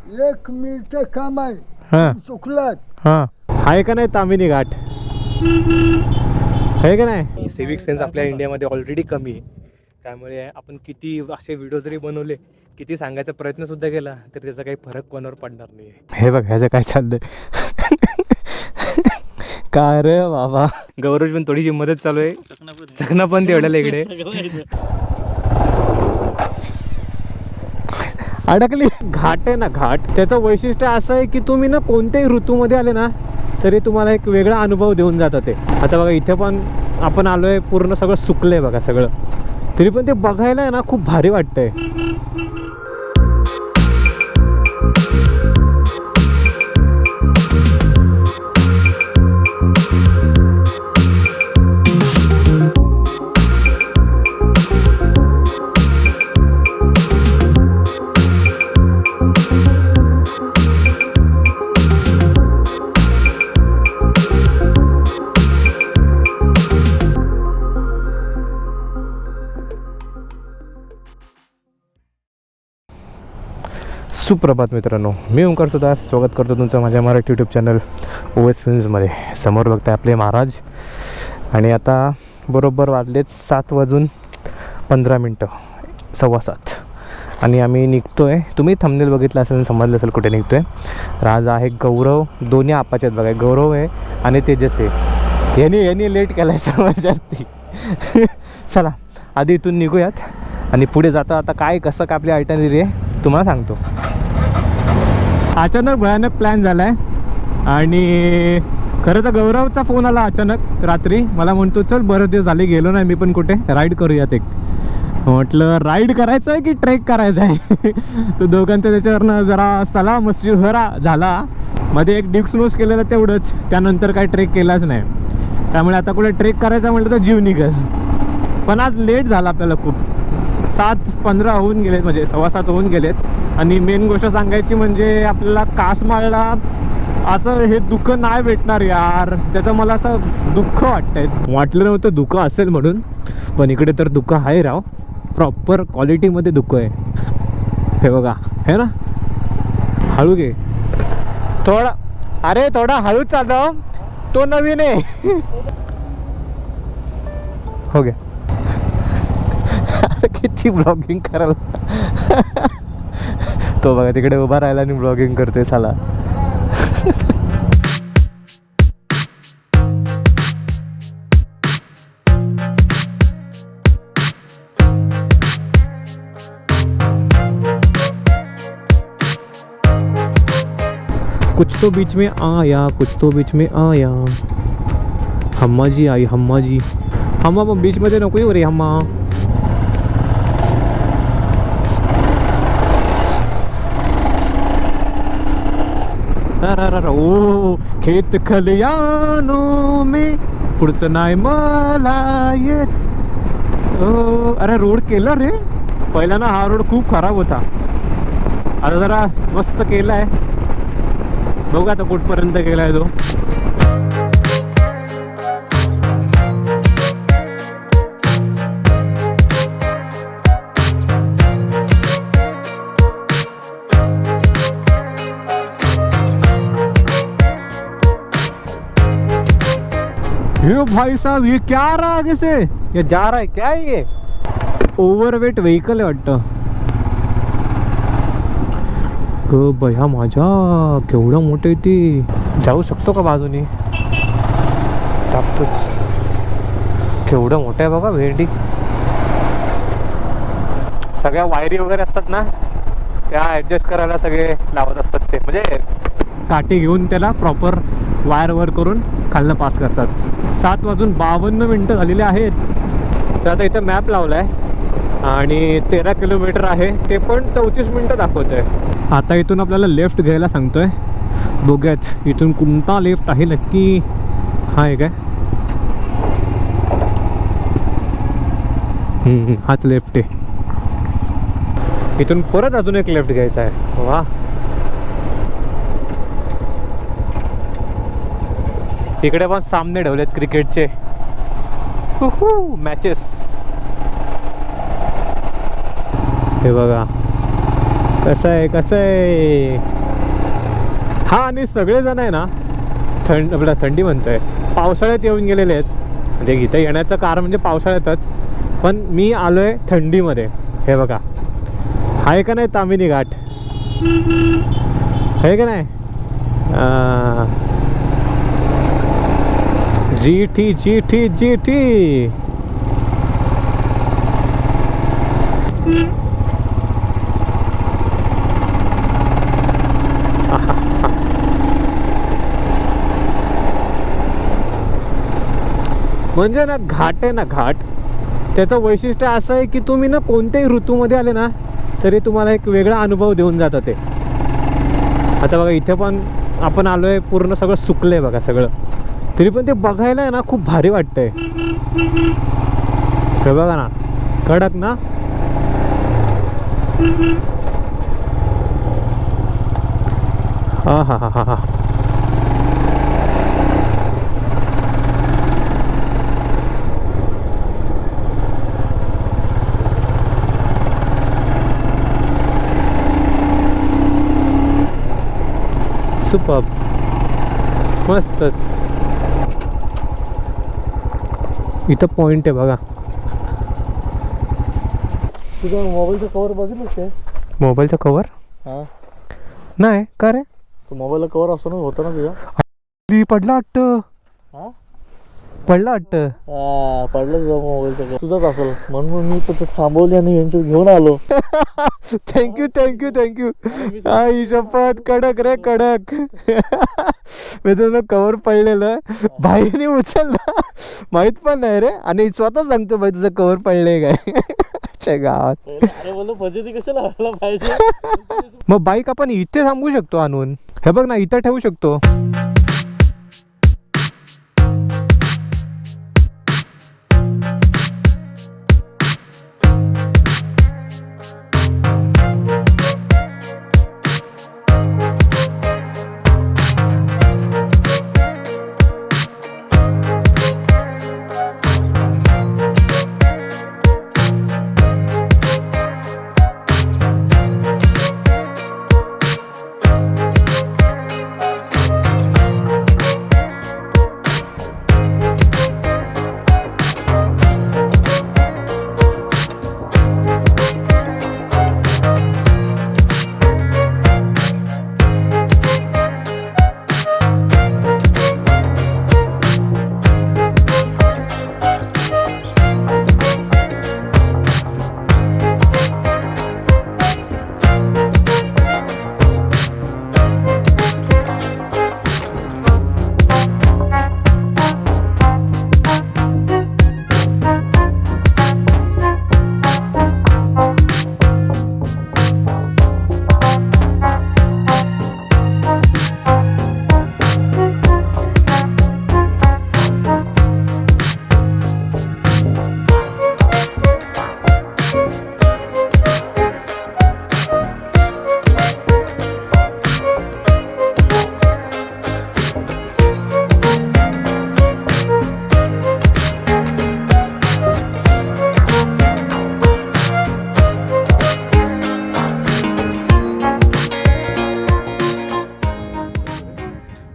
1 minute काम आहे. हां चुकलात. हां आहे का नाही तामिनी घाट आहे का नाही. सिविक सेन्स आपल्या इंडियामध्ये ऑलरेडी कमी आहे. त्यामुळे आपण किती असे व्हिडिओ जरी बनवले, किती सांगायचा प्रयत्न सुद्धा केला तरी त्याचा काही फरक कोणावर पडणार नाही. हे बघ ह्याचं काय चाललंय काय रे बाबा. गौरव पण थोडीशी मदत चालू आहे. चकना पण तेवढ्याला इकडे अडकली. घाट आहे ना घाट, त्याचं वैशिष्ट्य असं आहे की तुम्ही ना कोणत्याही ऋतूमध्ये आले ना तरी तुम्हाला एक वेगळा अनुभव देऊन जातं ते. आता बघा इथे पण आपण आलोय, पूर्ण सगळं सुकलंय बघा सगळं, तरी पण ते बघायला आहे ना खूप भारी वाटतंय. सुप्रभात मित्रांनो, मी ओंकार सुद्धा स्वागत करतो तुमचं माझ्या मराठी यूट्यूब चॅनल OS फिल्म्समध्ये. समोर बघताय आपले महाराज आणि आता बरोबर वाजलेत 7:15 7:15 आणि आम्ही निघतो आहे. तुम्ही थंबनेल बघितलं असेल, समजलं असेल कुठे निघतो आहे. तर आज आहे गौरव, दोन्ही आपाचे आहेत बघा, गौरव आहे आणि तेजस आहे. यांनी लेट केला आहे समजती. चला आधी इथून निघूयात आणि पुढे जाता आता काय कसं काय आपली आयटनरी आहे तुम्हाला सांगतो. अचानक भयानक प्लॅन झाला आहे आणि खरं तर गौरवचा फोन आला अचानक रात्री. मला म्हणतो चल बरं दिवस झाले गेलो नाही मी पण कुठे, राईड करूयात एक. म्हटलं राईड करायचं आहे की ट्रेक करायचं आहे. तो दोघांचा त्याच्यावरनं जरा सला मस्जिदहरा झाला. मध्ये एक डिस्क्लोज केलेलं तेवढंच, त्यानंतर काही ट्रेक केलाच नाही. त्यामुळे आता कुठे ट्रेक करायचं म्हटलं तर जीव निघेल. पण आज लेट झाला आपल्याला खूप. 7:15 होऊन गेलेत, म्हणजे 7:15 होऊन गेलेत. आणि मेन गोष्ट सांगायची म्हणजे आपल्याला कासमाळला असं हे दुःख नाही भेटणार यार, त्याचं मला असं दुःख वाटतंय. वाटलं नव्हतं दुःख असेल म्हणून, पण इकडे तर दुःख आहे राव, प्रॉपर क्वालिटीमध्ये दुःख आहे. हे बघा, हे ना, हळू घे थोडा, अरे थोडा हळू चालव, तो नवीन आहे. हो गया. किती ब्लॉगिंग करायला. तो बघा तिकडे उभा राहिला आणि ब्लॉगिंग करतोय साला. कुछ तो बीच में आया, कुछ तो बीच में आया. हम्मा जी आई, हम्मा जी. हम्मा मग बीच मध्ये नको येऊ रे हम्मा. ओ खेत खलियानों में पुढचं नाही मला येत. ओ अरे रोड केला रे, पहिला ना हा रोड खूप खराब होता, आता जरा मस्त केलाय. बघू आता कुठपर्यंत गेलाय तो. ये भाई साहब ये क्या आ रहा है आगे से, ये जा रहा है क्या है, ये ओव्हरवेट व्हेकल आहे वाटतं. भया माझ्या केवढं मोठं आहे ते. जाऊ शकतो का बाजूने, जातोच. केवढं मोठं आहे बघा भेंडी. सगळ्या वायरी वगैरे असतात ना, त्या ॲडजस्ट करायला सगळे लावत असतात ते, म्हणजे काठी घेऊन त्याला प्रॉपर वायर वर करून खालनं पास करतात. 7:52 झालेले आहेत. तर आता इथं मॅप लावला आहे आणि 13 किलोमीटर आहे, ते पण 34 मिनटं दाखवत आहे. आता इथून आपल्याला लेफ्ट घ्यायला सांगतोय. बघूयात इथून कोणता लेफ्ट आहे नक्की. हा आहे काय, हाच लेफ्ट आहे. इथून परत अजून एक लेफ्ट घ्यायचा आहे. वा, इकडे पण सामने ठेवलेत क्रिकेटचे मॅचेस. हे बघा कसं आहे, कसं आहे. हा आणि सगळेजण आहे ना थंडी म्हणतोय पावसाळ्यात येऊन गेलेले आहेत. म्हणजे इथं येण्याचं कारण म्हणजे पावसाळ्यातच, पण मी आलो आहे थंडीमध्ये. हे बघा, आहे का नाही तामिनी घाट, आहे का नाही? GT GT GT. म्हणजे ना घाट आहे ना, घाट त्याचं वैशिष्ट्य असं आहे की तुम्ही ना कोणत्याही ऋतूमध्ये आले ना तरी तुम्हाला एक वेगळा अनुभव देऊन जातं ते. आता बघा इथे पण आपण आलो आहे, पूर्ण सगळं सुकलं आहे बघा सगळं, तरी पण ते बघायला आहे ना खूप भारी वाटतंय. हे बघा ना, कडक ना. हा हा हा हा हा. सुपर, मस्तच. इथं पॉइंट आहे बघा. तुझं मोबाईलचं कवर बघितलं ते? मोबाईलचं कवर हां नाही का रे? मोबाईलला कवर असं होतं ना तुझ्या? पडला वाटतं, हां पडला वाटतं. पडलं तुझा मोबाईलचं कवर तुझाच असेल, म्हणून मी तर थांबवली आणि यांच्यात घेऊन आलो. Thank you thank you thank you. आई शपथ, कडक रे कडक. मी तुझं कवर पडलेलं भाईने उचललं, माहित पण नाही रे, आणि स्वतः सांगतो भाई तुझं कवर पडलंय काय गावात. अरे बोललो फजिती कशाला व्हायला पाहिजे. मग बाईक आपण इथे थांबवू शकतो आणून. हे बघ ना, इथं ठेवू शकतो.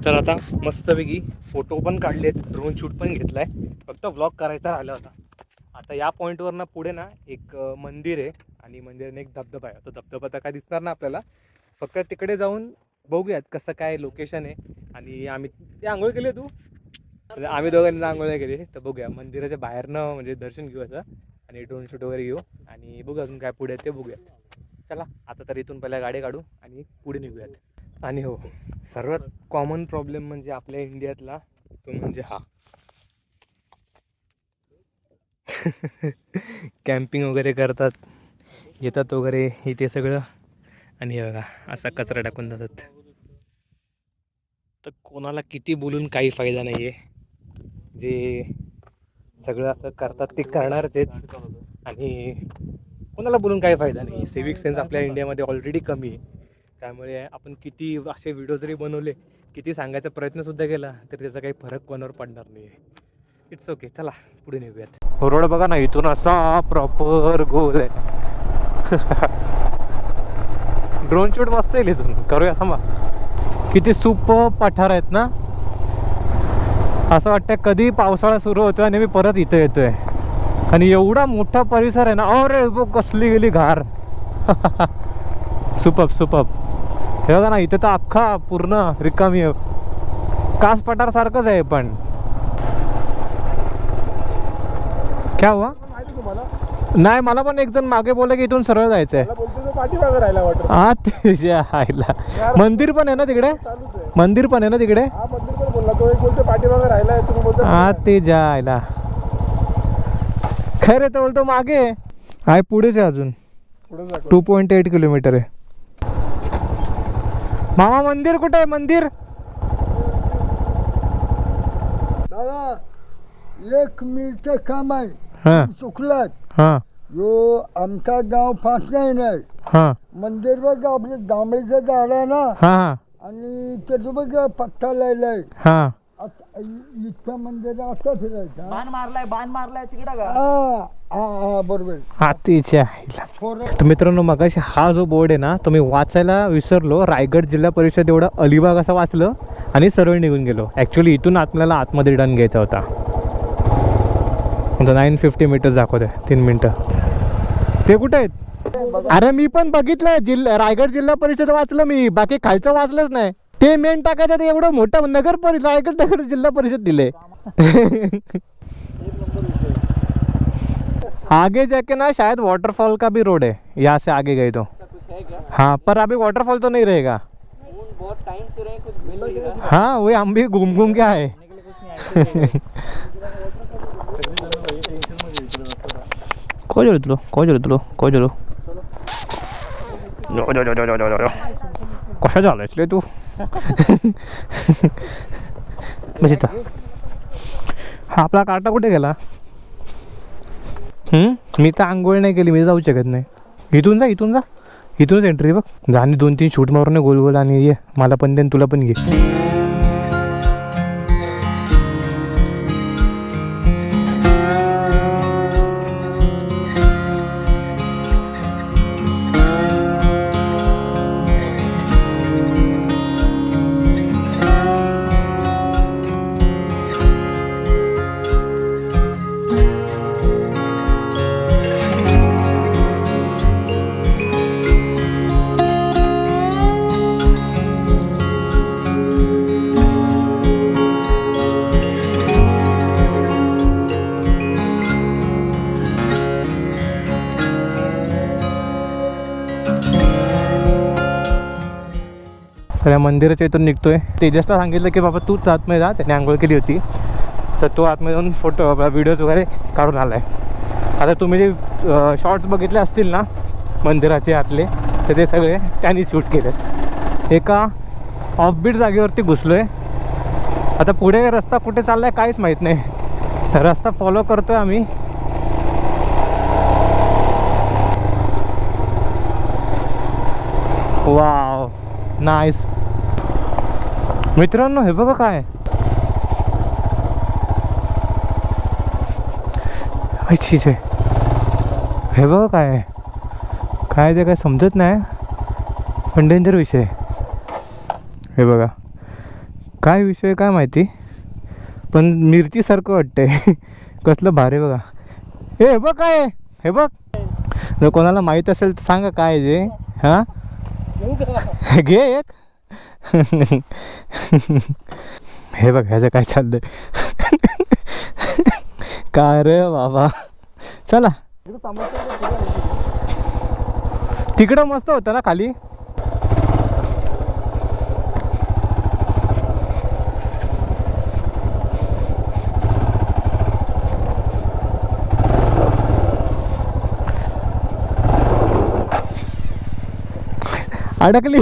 तर आता मस्तपैकी फोटो पण काढलेत, ड्रोन शूट पण घेतलाय, फक्त व्लॉग करायचा राहिला होता. आता या पॉईंटवर ना पुढे ना एक मंदिर आहे आणि मंदिराने एक धबधबा आहे. तो धबधबा तर काय दिसणार ना आपल्याला, फक्त तिकडे जाऊन बघूयात कसं काय लोकेशन आहे. आणि आम्ही ते आंघोळ केली, तू आम्ही दोघांनी आंघोळ नाही केली, तर बघूया मंदिराच्या बाहेरनं म्हणजे दर्शन घेऊ असं आणि ड्रोन शूट वगैरे घेऊ आणि बघू अजून काय पुढे ते बघूया. चला आता तर इथून पहिल्या गाडी काढू आणि पुढे निघूयात. आणि हो, सर्वात कॉमन प्रॉब्लेम म्हणजे आपल्या इंडियातला तो म्हणजे हा कॅम्पिंग वगैरे करतात, येतात वगैरे इथे सगळं, आणि हे बघा असा कचरा टाकून जातात. तर कोणाला किती बोलून काही फायदा नाही आहे. जे सगळं असं करतात ते करणारच आहेत आणि कोणाला बोलून काही फायदा नाही. सिविक सेन्स आपल्या इंडियामध्ये ऑलरेडी कमी आहे. त्यामुळे आपण किती असे व्हिडिओ जरी बनवले, किती सांगायचा प्रयत्नसुद्धा केला तरी त्याचा काही फरक कोणावर पडणार नाही आहे. इट्स ओके, चला पुढे निघूयात. रोड बघा ना, इथून असा प्रॉपर गोल आहे. ड्रोन शूट मस्त येईल इथून, करूया थांबा. किती पठार आहेत ना. असं वाटतं कधी पावसाळा सुरू होतोय आणि मी परत इथं येतोय. आणि एवढा मोठा परिसर आहे ना. अरे कसली गेली घार. सुपब हे बघा ना, इथं तर अख्खा पूर्ण रिकामी कास पठार सारखंच आहे. पण क्या हुआ नाही, मला पण एक जण मागे बोलला की इथून सरळ जायचंय. मंदिर पण आहे ना तिकडे. मंदिर पण आहे ना तिकडे. ते जायला खरं तर बोलतो मागे आहे, पुढेच आहे अजून. 2.8 किलोमीटर आहे. मामा मंदिर कुठे आहे? मंदिर दादा 1 मिनिटचं काम आहे. हा चुकलात. हा यो आमचा गाव फास नाही. हा मंदिर बघ आपलं जांभळीचं झाड आहे ना. हा हा आणि त्याचं बघ पत्ता लायलाय. हा इथं मंदिर असं फिरायचं. बाण मारलाय तिकडं का? हा बरोबर. हातीच्या तर मित्रांनो, मगाशी हा जो बोर्ड आहे ना तो मी वाचायला विसरलो. रायगड जिल्हा परिषद एवढं अलिबाग असं वाचलं आणि सरळ निघून गेलो. ॲक्च्युली इथून आपल्याला आतमध्ये रिटर्न घ्यायचा होता. 950 मीटर्स दाखवते. 3 मिनटं. ते कुठे आहेत? अरे मी पण बघितलं. रायगड जिल्हा परिषद वाचलं मी, बाकी खालचं वाचलंच नाही. ते मेन टाकायचं ते एवढं मोठं नगर परिषद, रायगड नगर जिल्हा परिषद दिले. आगे जाके ना शायद वाटरफॉल का भी रोड है, यहाँ से आगे गए तो. हाँ पर अभी वाटरफॉल तो नहीं रहेगा. बहुत टाइम से रहे, कुछ मिल नहीं रहा. हाँ वही हम भी घूम के आए. कशा झालं तू. बस इथं. हा आपला कार्टा कुठे गेला? मी तर आंघोळ नाही केली, मी जाऊ शकत नाही. इथून जा इथूनच एंट्री बघ. जा आणि 2-3 शूट मारून गोल गोल आणि ये. मला पण दे, तुला पण घे. तर या मंदिराच्या इथून निघतोय. तेजसला सांगितलं की बाबा तूच आतमध्ये जा, त्याने आंघोळ केली होती. तर तो आतमध्ये जाऊन फोटो व्हिडिओज वगैरे काढून आला आहे. आता तुम्ही जे शॉर्ट्स बघितले असतील ना मंदिराचे आतले, तर ते सगळे त्यांनी शूट केलेत. एका ऑफबीट जागेवरती घुसलो आहे. आता पुढे रस्ता कुठे चालला आहे काहीच माहीत नाही. रस्ता फॉलो करतोय आम्ही. Wow nice. मित्रांनो हे बघा काय चीज आहे. हे बघा काय ते काय समजत नाही, पण डेंजर विषय. हे बघा काय विषय काय माहिती, पण मिरचीसारखं वाटतंय. कसलं भारी बघा. हे बघ काय, हे बघ. जर कोणाला माहीत असेल तर सांगा काय जे. हां घे एक. हे बघ ह्याचं काय चाललंय. काय रे बाबा. चला तिकडं मस्त होतं ना खाली. अडकली.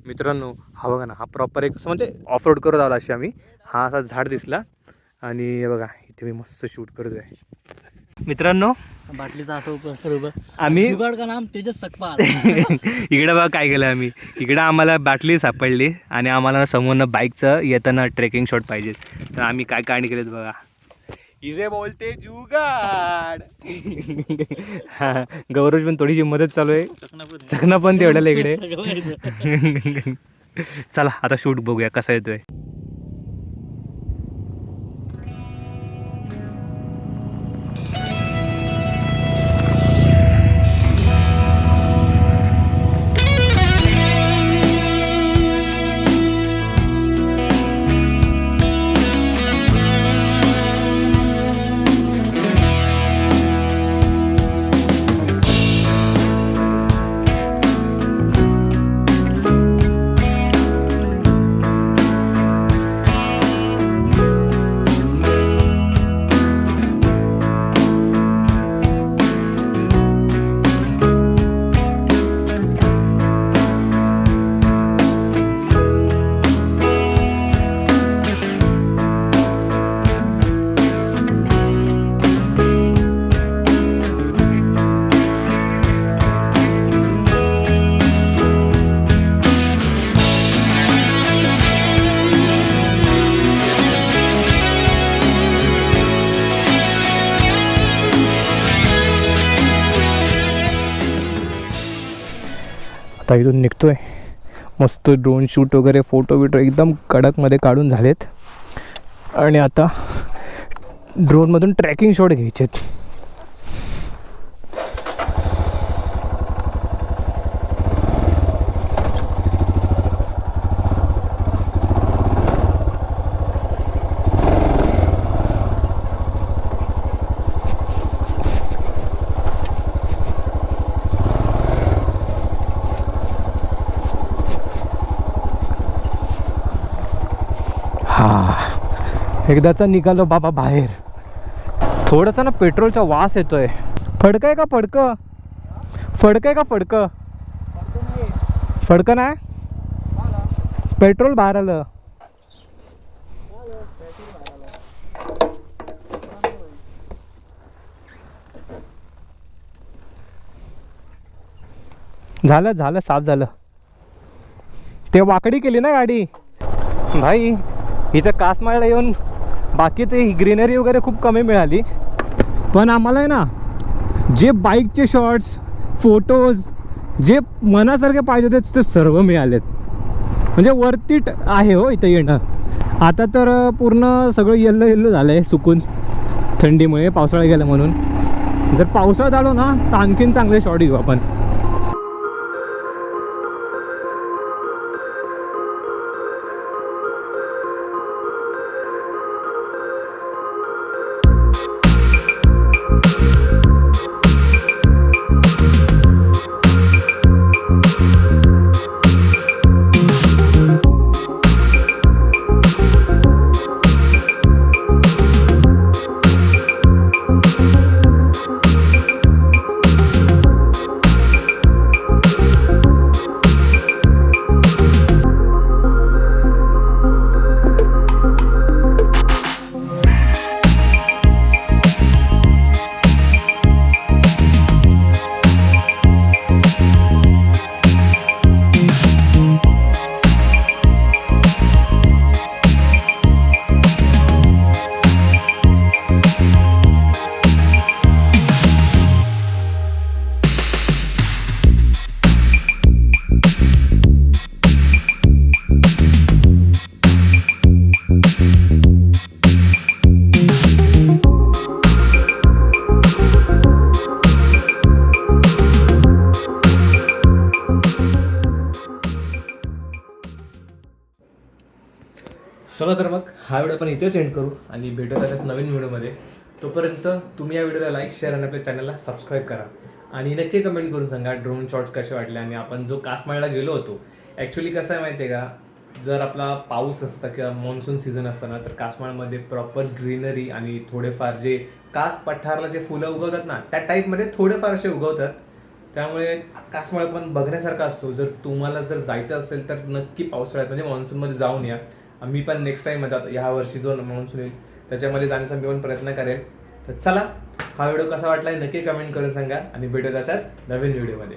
मित्रांनो हा बघा ना, हा प्रॉपर एक असं म्हणजे ऑफ रोड करत आलो अशी आम्ही. हा असा झाड दिसला आणि बघा इथे मी मस्त शूट करतोय. मित्रांनो बाटलीचा असं बरोबर आम्ही जुगाड का नाम तेजस सकपाल. इकडं बघा काय केलं आम्ही. इकडं आम्हाला बाटली सापडली आणि आम्हाला समोरनं बाईकचं येताना ट्रेकिंग शॉट पाहिजे. तर आम्ही काय कांड केलेत बघा. इजे बोलते जुगाड. हा गौरव पण थोडीशी मदत चालू आहे. चकना पण तेवढ्याला इकडे. चला आता शूट बघूया कसा येतोय. आता इथून निघतोय. मस्त ड्रोन शूट वगैरे फोटो बिटो एकदम कडकमध्ये काढून झालेत आणि आता ड्रोनमधून ट्रॅकिंग शॉट घ्यायचेत. एकदाचा निघालो बाबा बाहेर. थोडासा ना पेट्रोलचा वास येतोय. फडकं आहे का फडकं? फडकं आहे का फडकं? फडकं नाही, पेट्रोल बाहेर आलं. झालं झालं साफ झालं. ते वाकडी केली ना गाडी भाई. इथं कासमाळला येऊन बाकीचे ग्रीनरी वगैरे खूप कमी मिळाली, पण आम्हाला आहे ना जे बाईकचे शॉट्स फोटोज जे मनासारखे पाहिजे होते ते सर्व मिळालेत. म्हणजे वर्थ इट आहे हो इथं येणं. आता तर पूर्ण सगळं येल्लो येल्लो झालं आहे सुकून थंडीमुळे, पावसाळा गेला म्हणून. जर पावसाळ्यात आलो ना तर आणखीन चांगले शॉट घेऊ आपण. चला तर मग हा व्हिडिओ आपण इथेच एंड करू आणि भेटू त्याच नवीन व्हिडिओमध्ये. तोपर्यंत तुम्ही या व्हिडिओला लाईक शेअर आणि आपल्या चॅनलला सबस्क्राईब करा आणि नक्की कमेंट करून सांगा ड्रोन शॉट्स कसे वाटले. आणि आपण जो कासमाळला गेलो होतो ॲक्च्युली कसं आहे माहिती आहे का, जर आपला पाऊस असता किंवा मॉन्सून सीझन असताना तर कासमाळमध्ये प्रॉपर ग्रीनरी आणि थोडेफार जे कास पठारला जे फुलं उगवतात ना त्या टाईपमध्ये थोडेफार असे उगवतात. त्यामुळे कासमाळ पण बघण्यासारखा असतो. जर तुम्हाला जर जायचं असेल तर नक्की पावसाळ्यात म्हणजे मॉन्सूनमध्ये जाऊन या. मी पण नेक्स्ट टाईम ह्या वर्षी जो मॉन्सून येईल त्याच्यामध्ये जाण्याचा मी पण प्रयत्न करेन. तर चला हा व्हिडिओ कसा वाटला नक्की कमेंट करून सांगा आणि भेटूया अशाच नवीन व्हिडिओमध्ये.